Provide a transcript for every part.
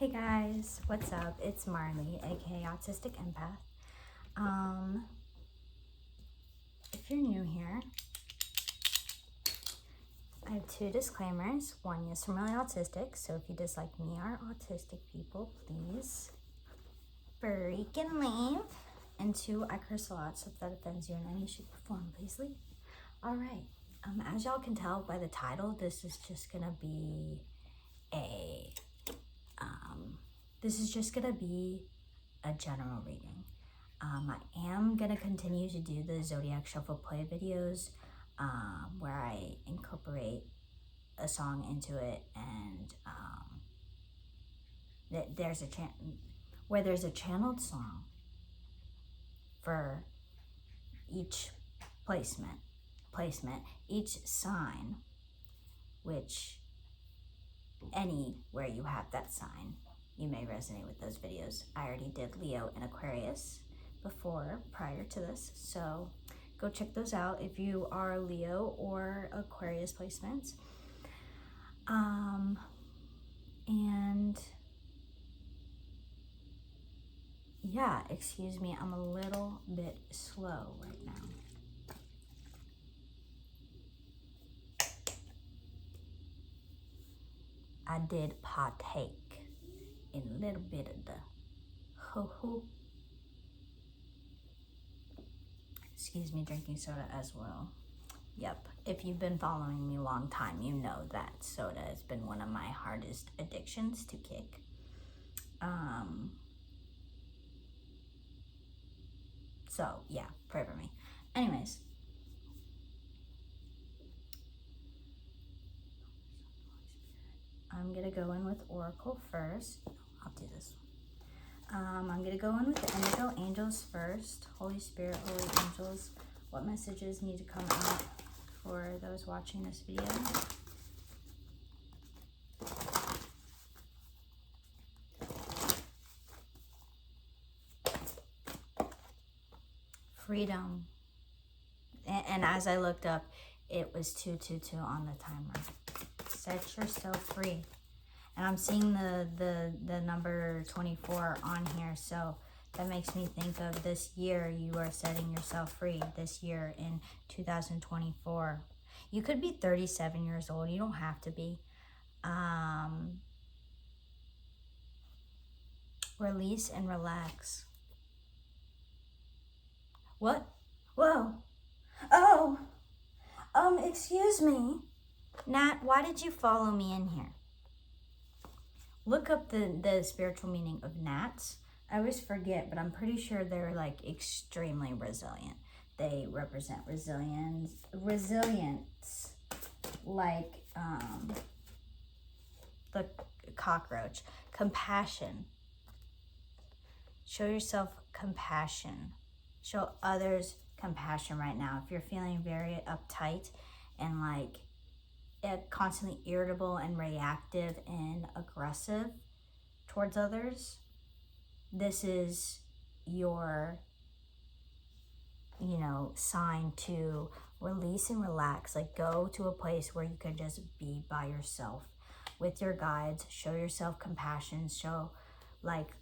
Hey guys, what's up? It's Marley, aka Autistic Empath. If you're new here, I have two disclaimers. One, yes, I'm really autistic, so if you dislike me or autistic people, please freaking leave. And two, I curse a lot, so if that offends you in any shape or form, please leave. Alright, as y'all can tell by the title, this is just gonna be a general reading. I am going to continue to do the Zodiac Shuffle play videos where I incorporate a song into it, and there's a channeled song for each placement, each sign, which anywhere you have that sign, you may resonate with those videos. I already did Leo and Aquarius prior to this, so go check those out if you are Leo or Aquarius placements. And yeah, excuse me, I'm a little bit slow right now. I did partake in a little bit of the ho-ho. Excuse me, drinking soda as well. Yep, if you've been following me a long time, you know that soda has been one of my hardest addictions to kick. So yeah, pray for me. Anyways. I'm gonna go in with Oracle first. I'll do this one. I'm gonna go in with the Indigo Angels first. Holy Spirit, Holy Angels, what messages need to come out for those watching this video? Freedom. And as I looked up, it was 222 on the timer. Set yourself free. And I'm seeing the number 24 on here, so that makes me think of this year you are setting yourself free. This year in 2024. You could be 37 years old. You don't have to be. Release and relax. What? Whoa. Oh. Excuse me. Nat, why did you follow me in here? Look up the spiritual meaning of gnats. I always forget, but I'm pretty sure they're like extremely resilient. They represent resilience, like the cockroach. Compassion. Show yourself compassion. Show others compassion right now. If you're feeling very uptight and like constantly irritable and reactive and aggressive towards others, this is your, sign to release and relax. Like, go to a place where you can just be by yourself with your guides. Show yourself compassion.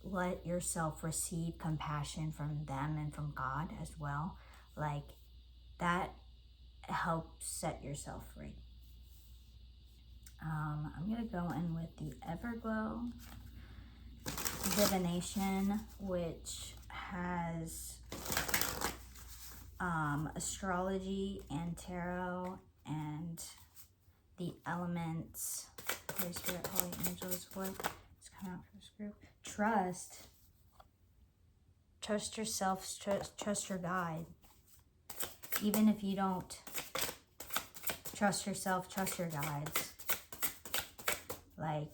Let yourself receive compassion from them and from God as well. Like, that helps set yourself free. I'm going to go in with the Everglow Divination, which has astrology and tarot and the elements. Holy Spirit, Holy Angels, what is coming out for this group? Trust. Trust yourself, trust your guide. Even if you don't trust yourself, trust your guides. Like,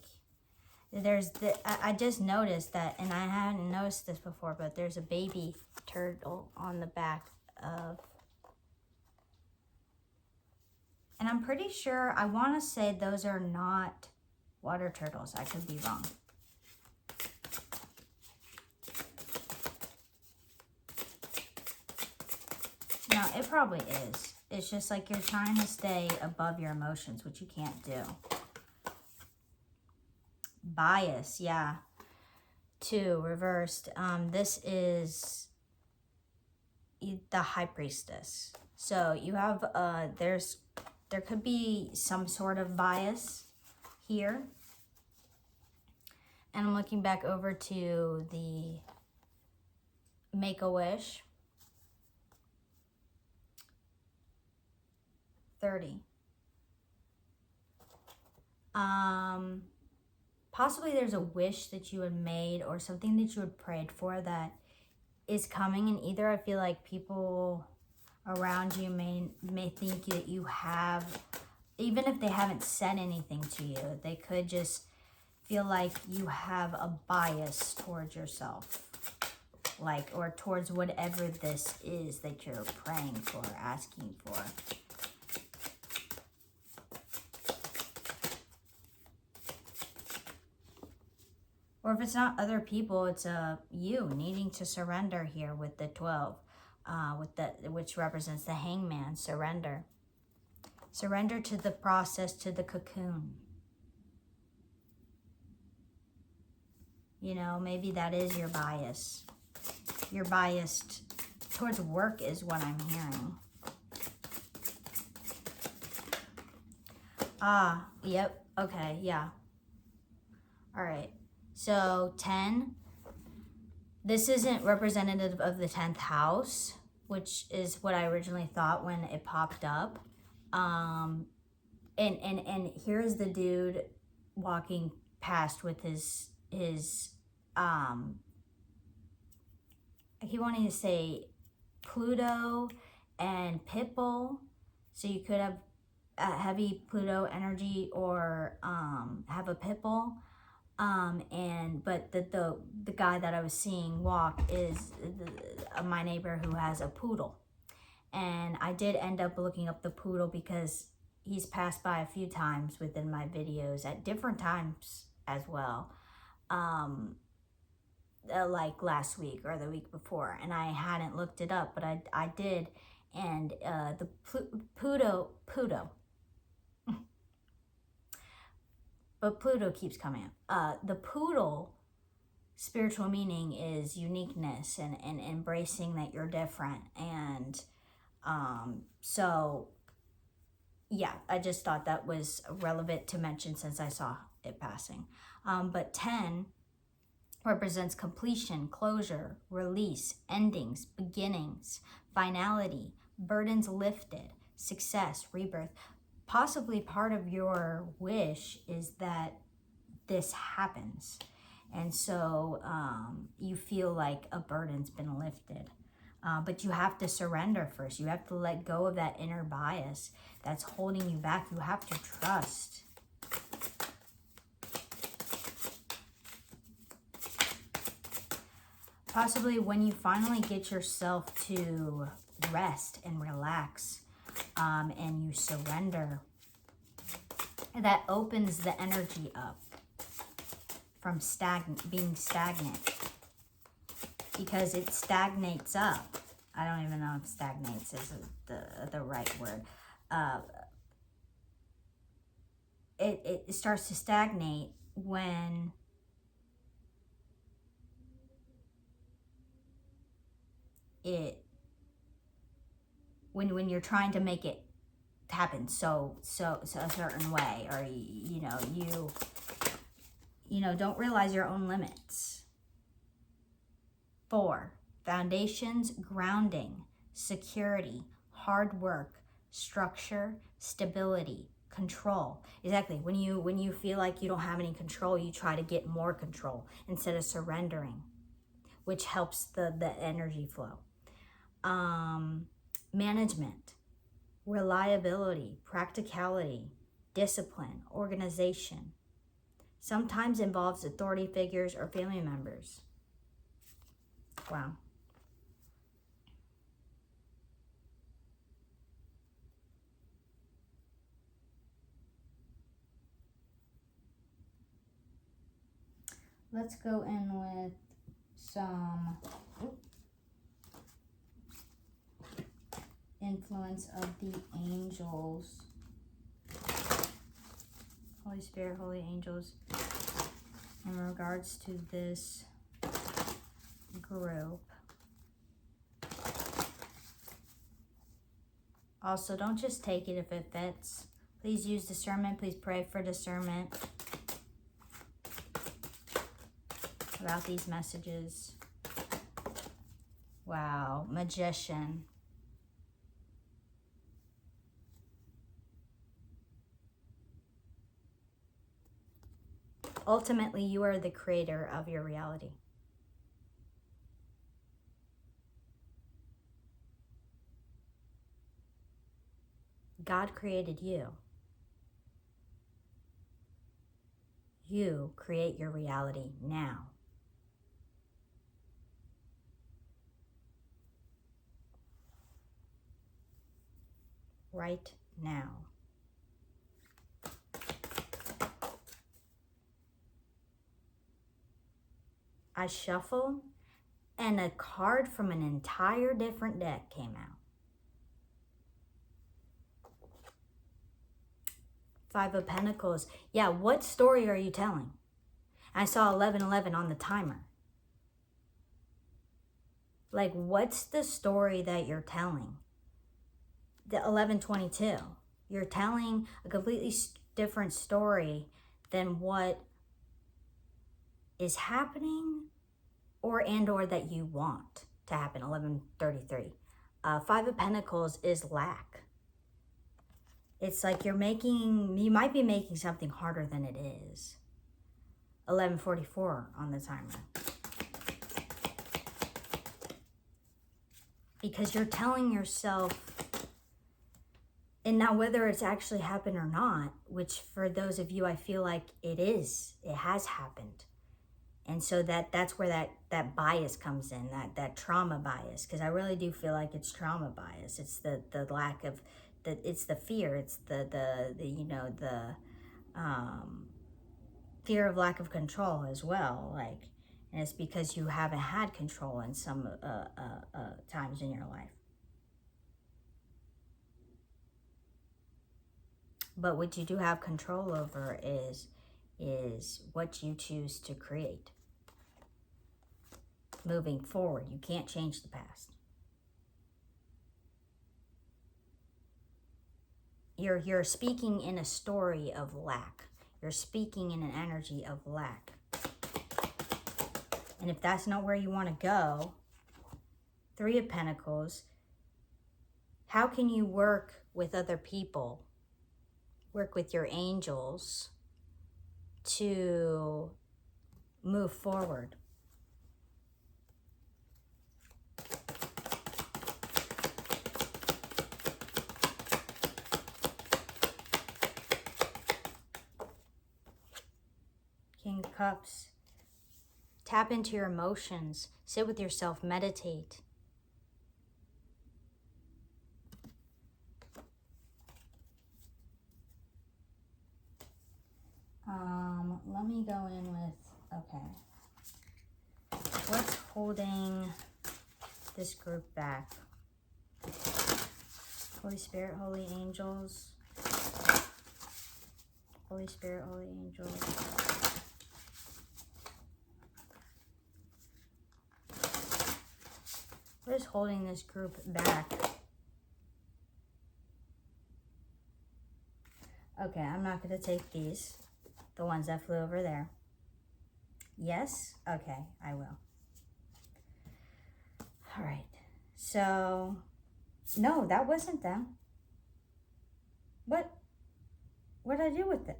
I just noticed that, and I hadn't noticed this before, but there's a baby turtle on the back of, and I'm pretty sure, I want to say those are not water turtles. I could be wrong. No, it probably is. It's just like you're trying to stay above your emotions, which you can't do. Bias, yeah. 2 reversed. This is the High Priestess. So you have, there could be some sort of bias here. And I'm looking back over to the Make-A-Wish. 30. Possibly there's a wish that you had made or something that you had prayed for that is coming, and either I feel like people around you may think that you have, even if they haven't said anything to you, they could just feel like you have a bias towards yourself, like, or towards whatever this is that you're praying for, asking for. Or if it's not other people, it's you needing to surrender here with the 12, which represents the Hangman. Surrender. Surrender to the process, to the cocoon. You know, maybe that is your bias. You're biased towards work is what I'm hearing. Ah, yep, okay, yeah. All right. So 10, this isn't representative of the 10th house, which is what I originally thought when it popped up. And here's the dude walking past with his I keep wanting to say Pluto and Pitbull. So you could have a heavy Pluto energy or have a Pitbull. But the guy that I was seeing walk is my neighbor who has a poodle. And I did end up looking up the poodle because he's passed by a few times within my videos at different times as well. Like last week or the week before. And I hadn't looked it up, but I did. And the Pluto. But Pluto keeps coming up. The poodle spiritual meaning is uniqueness and embracing that you're different. And so, yeah, I just thought that was relevant to mention since I saw it passing. But 10 represents completion, closure, release, endings, beginnings, finality, burdens lifted, success, rebirth. Possibly part of your wish is that this happens. And so you feel like a burden's been lifted. But you have to surrender first. You have to let go of that inner bias that's holding you back. You have to trust. Possibly when you finally get yourself to rest and relax, and you surrender, that opens the energy up from being stagnant, because it stagnates up. I don't even know if stagnates is the right word. It starts to stagnate when when you're trying to make it happen so a certain way, or you know don't realize your own limits. 4, foundations, grounding, security, hard work, structure, stability, control. Exactly. When you feel like you don't have any control, you try to get more control instead of surrendering, which helps the energy flow. Management, reliability, practicality, discipline, organization. Sometimes involves authority figures or family members. Wow. Let's go in with some influence of the angels. Holy Spirit, holy angels, in regards to this group. Also, don't just take it if it fits. Please use discernment. Please pray for discernment about these messages. Wow, Magician. Ultimately, you are the creator of your reality. God created you. You create your reality now. Right now. I shuffled and a card from an entire different deck came out. 5 of Pentacles. Yeah, what story are you telling? I saw 1111 on the timer. Like, what's the story that you're telling? The 1122. You're telling a completely different story than what is happening or that you want to happen. 1133. 5 of Pentacles is lack. It's like you might be making something harder than it is. 1144 on the timer. Because you're telling yourself, and now whether it's actually happened or not, which for those of you, I feel like it has happened. And so that's where that bias comes in, that trauma bias, because I really do feel like it's trauma bias. It's the lack of, it's the fear, it's the fear of lack of control as well, like, and it's because you haven't had control in some times in your life. But what you do have control over is what you choose to create. Moving forward, you can't change the past. You're speaking in a story of lack. You're speaking in an energy of lack. And if that's not where you want to go, 3 of Pentacles, how can you work with other people, work with your angels to move forward? King of Cups. Tap into your emotions. Sit with yourself. Meditate. Let me go in with, okay. What's holding this group back? Holy Spirit, Holy Angels. Holy Spirit, Holy Angels. What is holding this group back? Okay, I'm not going to take these. The ones that flew over there. Yes? Okay, I will. All right. So, no, that wasn't them. What did I do with it?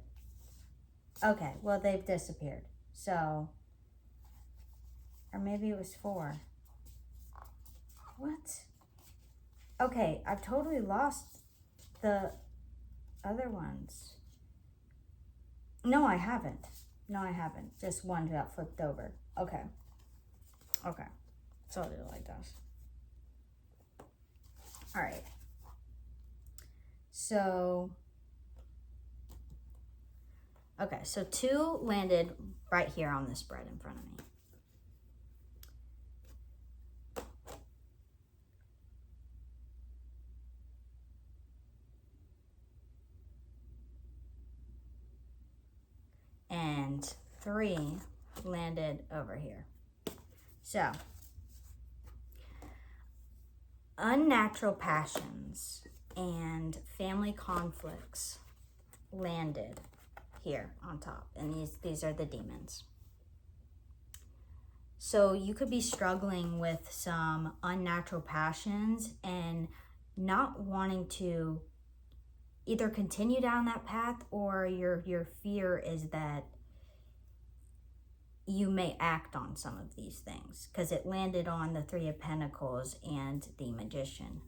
Okay, well, they've disappeared. So, or maybe it was 4. What? Okay, I've totally lost the other ones. No, I haven't. No, I haven't. Just one got flipped over. Okay. Okay. So I'll do it like this. All right. So, okay. So 2 landed right here on this spread in front of me. And 3 landed over here. So Unnatural passions and family conflicts landed here on top, and these are the demons. So you could be struggling with some unnatural passions and not wanting to either continue down that path, or your fear is that you may act on some of these things, because it landed on the Three of Pentacles and the Magician.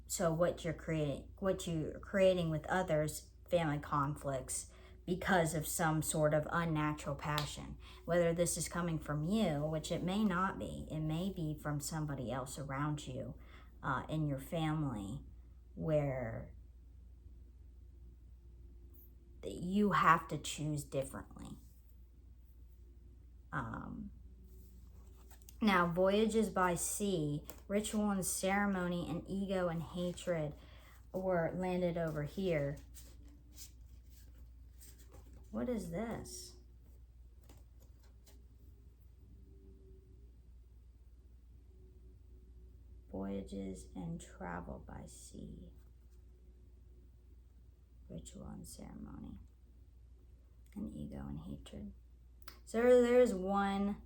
So what you're creating with others, family conflicts, because of some sort of unnatural passion. Whether this is coming from you, which it may not be, it may be from somebody else around you in your family, where you have to choose differently. Now, voyages by sea, ritual and ceremony, and ego and hatred were landed over here. What is this? Voyages and travel by sea, ritual and ceremony, and ego and hatred. So there's one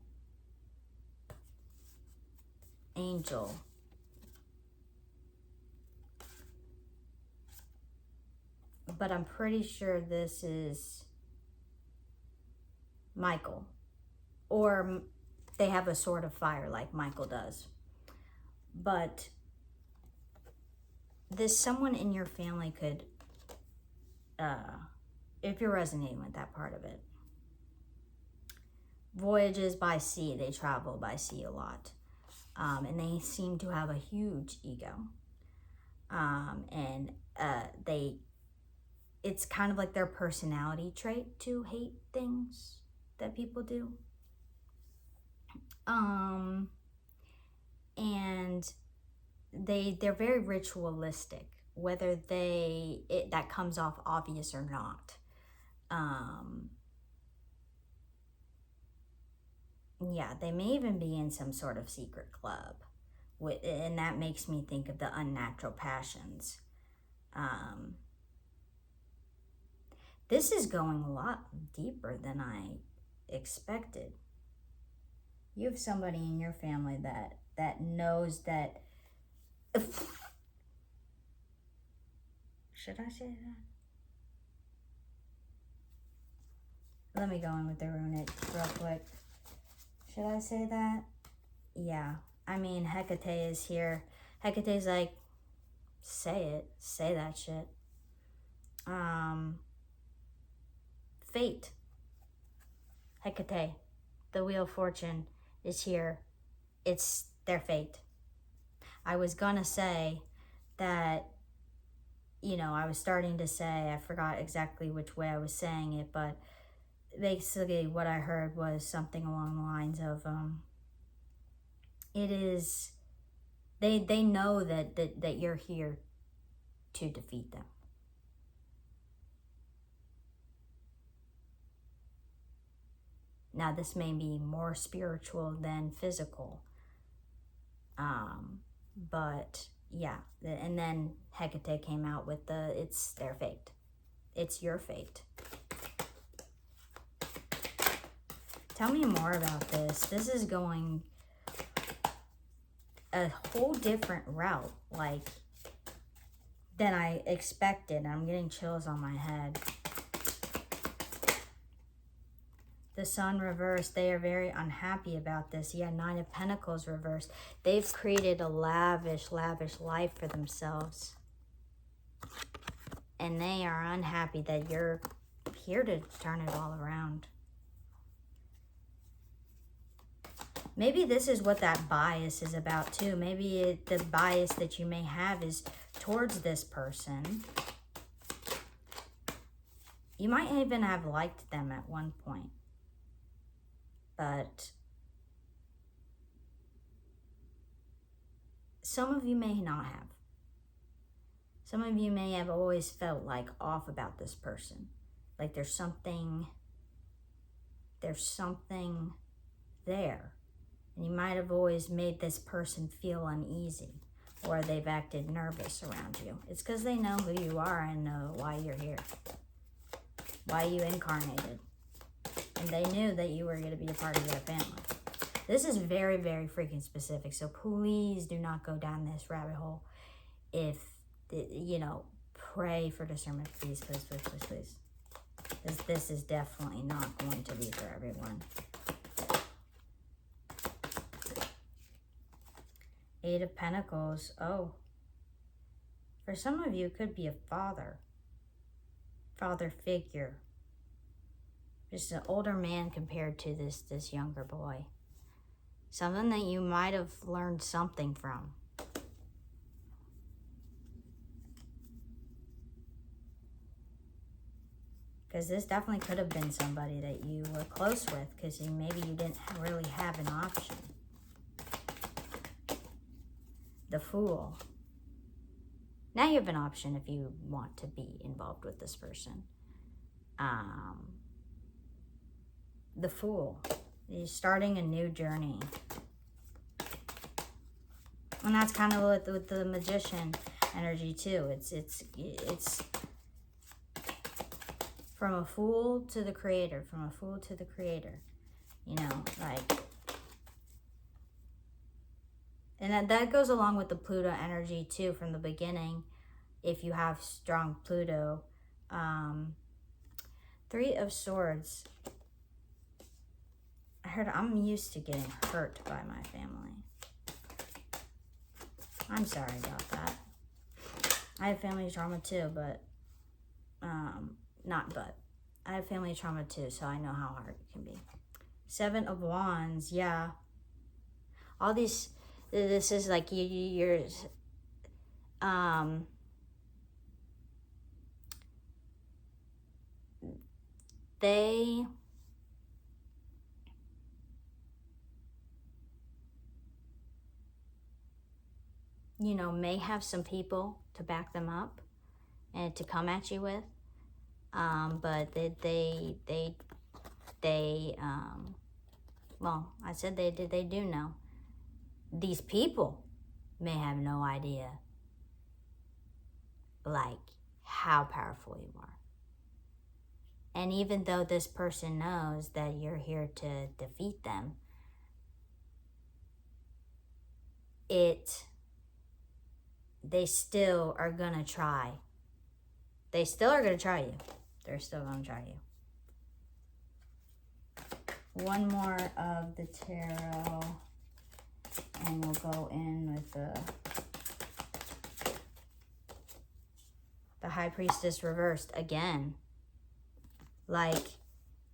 angel but I'm pretty sure this is Michael, or they have a sword of fire like Michael does. But this someone in your family could, if you're resonating with that part of it, voyages by sea, they travel by sea a lot. And they seem to have a huge ego. And it's kind of like their personality trait to hate things that people do. And they're very ritualistic, whether that comes off obvious or not. Yeah, they may even be in some sort of secret club, and that makes me think of the unnatural passions. This is going a lot deeper than I expected. You have somebody in your family that knows that. Should I say that? Let me go in with the runic real quick. Should I say that? Yeah. I mean, Hecate is here. Hecate's like, say it. Say that shit. Fate. Hecate. The Wheel of Fortune is here. It's their fate. I was gonna say that, I was starting to say, I forgot exactly which way I was saying it, but basically what I heard was something along the lines of, it is, they know that you're here to defeat them. Now, this may be more spiritual than physical, but yeah, and then Hecate came out with it's their fate. It's your fate. Tell me more about this. This is going a whole different route, than I expected. I'm getting chills on my head. The Sun reversed. They are very unhappy about this. Yeah, Nine of Pentacles reversed. They've created a lavish, lavish life for themselves. And they are unhappy that you're here to turn it all around. Maybe this is what that bias is about too. Maybe the bias that you may have is towards this person. You might even have liked them at one point. But some of you may not have. Some of you may have always felt off about this person. Like there's something there. And you might have always made this person feel uneasy, or they've acted nervous around you. It's because they know who you are and know why you're here, why you incarnated. And they knew that you were going to be a part of their family. This is very, very freaking specific. So please do not go down this rabbit hole. If, you know, pray for discernment. Please, please, please, please, please. This is definitely not going to be for everyone. Eight of Pentacles. Oh. For some of you, it could be a father. Father figure. Just an older man compared to this younger boy. Something that you might have learned something from. Because this definitely could have been somebody that you were close with, because maybe you didn't really have an option. The Fool. Now you have an option if you want to be involved with this person. The Fool. You're starting a new journey. And that's kind of with the Magician energy too. It's from a fool to the creator, from a fool to the creator. You know, like, and that goes along with the Pluto energy too from the beginning. If you have strong Pluto. Three of Swords. I heard I'm used to getting hurt by my family. I'm sorry about that. I have family trauma too, but, I have family trauma too, so I know how hard it can be. Seven of Wands, yeah. All these, this is like you're, they, you know, may have some people to back them up and to come at you with. But well, I said they do know. These people may have no idea, like, how powerful you are. And even though this person knows that you're here to defeat them, they still are gonna try. They still are gonna try you. They're still gonna try you. One more of the tarot, and we'll go in with the High Priestess reversed again. Like,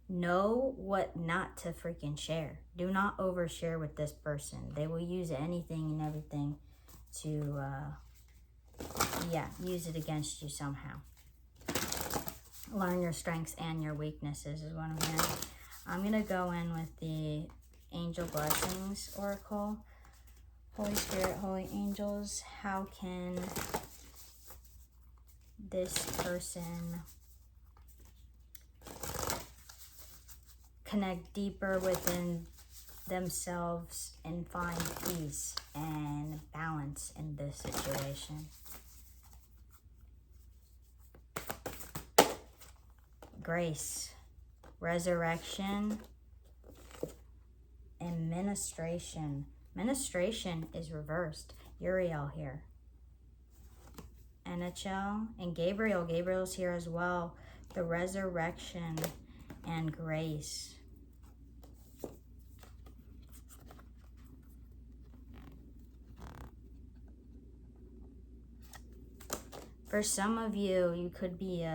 know what not to freaking share. Do not overshare with this person. They will use anything and everything to, use it against you somehow. Learn your strengths and your weaknesses is what I'm hearing. I'm going to go in with the Angel Blessings Oracle. Holy Spirit, Holy Angels, how can this person connect deeper within themselves and find peace and balance in this situation? Grace, resurrection, and ministration. Ministration is reversed. Uriel here. NHL and Gabriel. Gabriel's here as well. The resurrection and grace. For some of you, you could be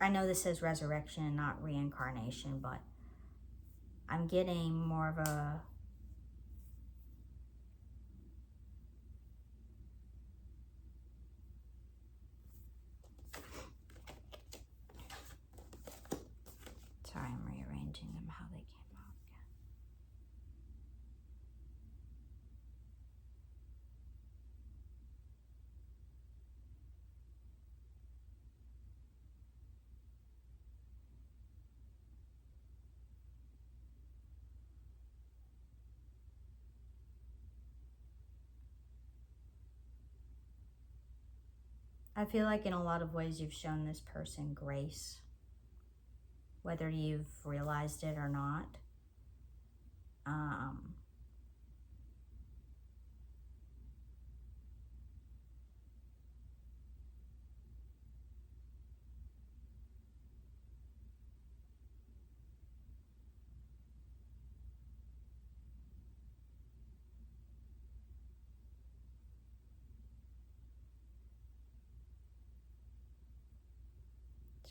I know this says resurrection and not reincarnation, but I'm getting more of a sorry, I'm rearranging them how they came out again. I feel like in a lot of ways you've shown this person grace, whether you've realized it or not.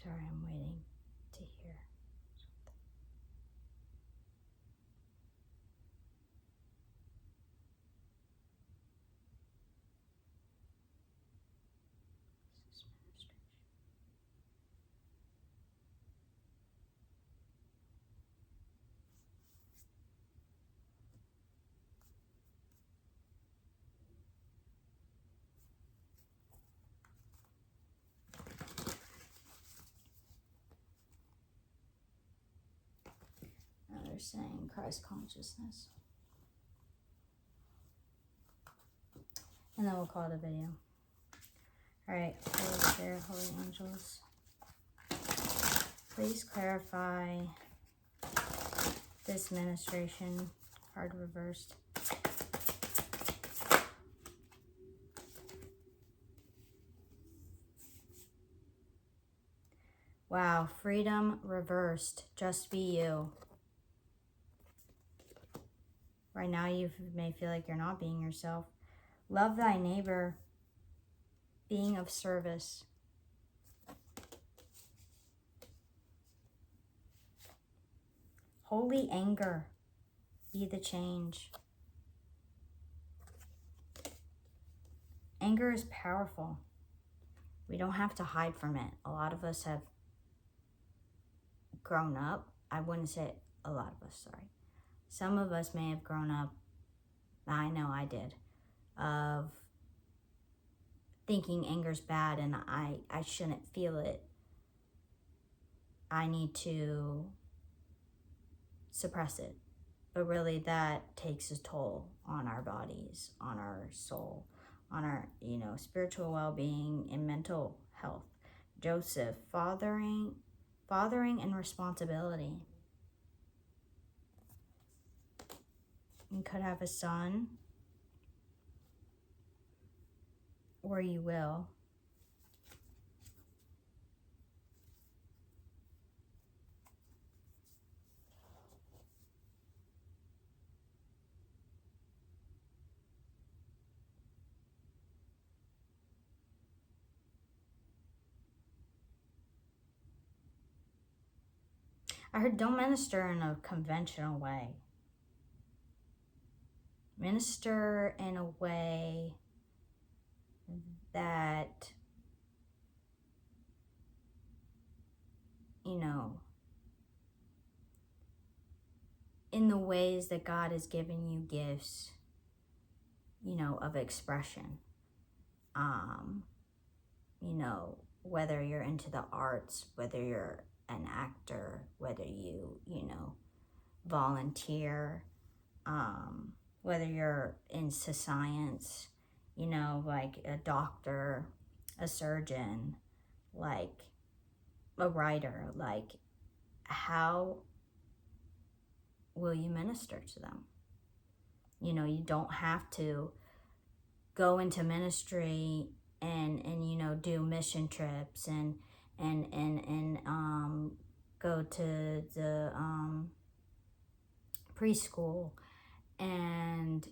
Sorry, I'm waiting to hear something. This is ministration. Now they're saying Christ consciousness. And then we'll call it a video. Alright, Holy Spirit, Holy Angels, please clarify this ministration, card reversed. Wow, freedom reversed, just be you. Right now you may feel like you're not being yourself. Love thy neighbor, being of service. Holy anger, be the change. Anger is powerful. We don't have to hide from it. A lot of us have grown up. I wouldn't say a lot of us, sorry. Some of us may have grown up, I know I did, of thinking anger's bad and I shouldn't feel it. I need to suppress it. But really that takes a toll on our bodies, on our soul, on our, spiritual well-being and mental health. Joseph, fathering and responsibility. You could have a son, or you will. I heard don't minister in a conventional way. Minister in a way that, in the ways that God has given you gifts, of expression. Whether you're into the arts, whether you're an actor, whether you, volunteer, whether you're into science, like a doctor, a surgeon, like a writer, like how will you minister to them? You don't have to go into ministry and do mission trips and go to the preschool and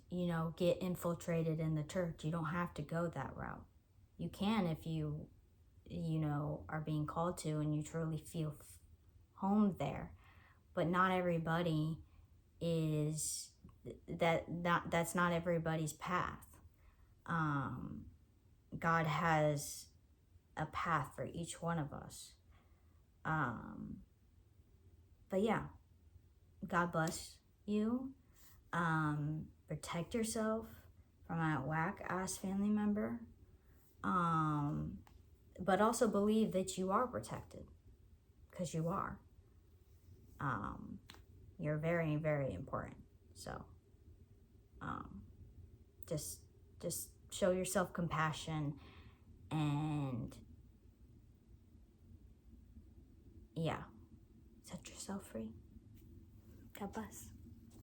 get infiltrated in the church. You don't have to go that route. You can if you are being called to and you truly feel home there, but not everybody is that's not everybody's path. God has a path for each one of us. But yeah, God bless you. Protect yourself from a whack-ass family member. But also believe that you are protected, because you are. You're very, very important. So just show yourself compassion And yeah, set yourself free. God bless.